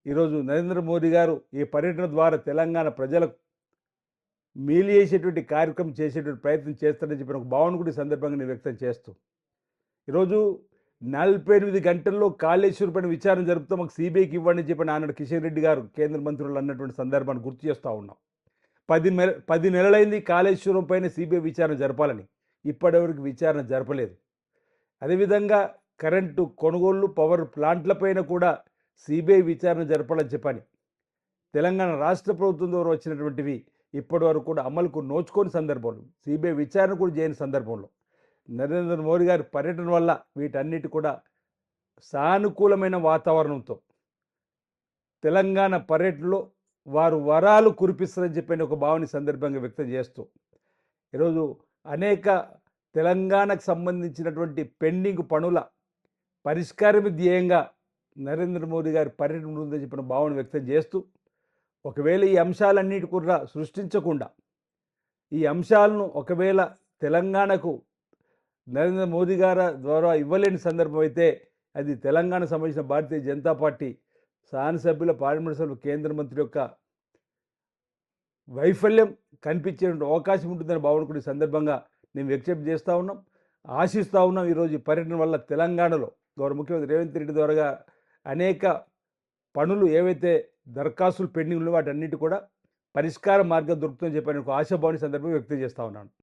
ఈరోజు నరేంద్ర మోదీ గారు ఈ పర్యటన ద్వారా తెలంగాణ ప్రజలకు మేలు చేసేటువంటి కార్యక్రమం చేసేటువంటి ప్రయత్నం చేస్తారని చెప్పిన ఒక భావన కూడా ఈ సందర్భంగా నేను వ్యక్తం చేస్తూ ఈరోజు 48 గంటల్లో కాళేశ్వరం పైన విచారణ జరుపుతూ మాకు సిబిఐకి ఇవ్వండి అని చెప్పి నాన్నడు కిషన్ రెడ్డి గారు కేంద్ర మంత్రులు అన్నటువంటి సందర్భాన్ని గుర్తు చేస్తూ ఉన్నాం. 10 నెలలైంది కాళేశ్వరం పైన సిబిఐ విచారణ జరపాలని, ఇప్పటివరకు విచారణ జరపలేదు. అదేవిధంగా కరెంటు కొనుగోళ్లు, పవర్ ప్లాంట్లపైన కూడా సిబిఐ విచారణ జరపాలని చెప్పని తెలంగాణ రాష్ట్ర ప్రభుత్వం ద్వారా వచ్చినటువంటివి ఇప్పటి వరకు కూడా అమలుకు నోచుకోని సందర్భంలో, సిబిఐ విచారణ కూడా చేయని సందర్భంలో నరేంద్ర మోదీ గారి పర్యటన వల్ల వీటన్నిటి కూడా సానుకూలమైన వాతావరణంతో తెలంగాణ పర్యటనలో వారు వరాలు కురిపిస్తారని చెప్పిన ఒక భావన సందర్భంగా వ్యక్తం చేస్తూ ఈరోజు అనేక తెలంగాణకు సంబంధించినటువంటి పెండింగ్ పనుల పరిష్కారం ధ్యేయంగా నరేంద్ర మోదీ గారి పర్యటన ఉందని చెప్పిన భావన వ్యక్తం చేస్తూ ఒకవేళ ఈ అంశాలన్నిటి కూడా సృష్టించకుండా ఈ అంశాలను ఒకవేళ తెలంగాణకు నరేంద్ర మోదీ గారి ద్వారా ఇవ్వలేని సందర్భం అయితే అది తెలంగాణ సంబంధించిన భారతీయ జనతా పార్టీ శాసనసభ్యుల పార్లమెంట్ సభ్యుల కేంద్ర మంత్రి యొక్క వైఫల్యం కనిపించే అవకాశం ఉంటుందని భావన కూడా ఈ సందర్భంగా నేను వ్యక్తం చేస్తూ ఉన్నాం, ఆశిస్తూ ఉన్నాం. ఈరోజు ఈ పర్యటన వల్ల తెలంగాణలో గౌరవ ముఖ్యమంత్రి రేవంత్ రెడ్డి ద్వారా అనేక పనులు ఏవైతే దరఖాస్తులు పెండింగ్ ఉన్నాయో వాటన్నిటి కూడా పరిష్కార మార్గం దొరుకుతుందని చెప్పి ఒక ఆశాభావాన్ని సందర్భంగా వ్యక్తం చేస్తూ ఉన్నాను.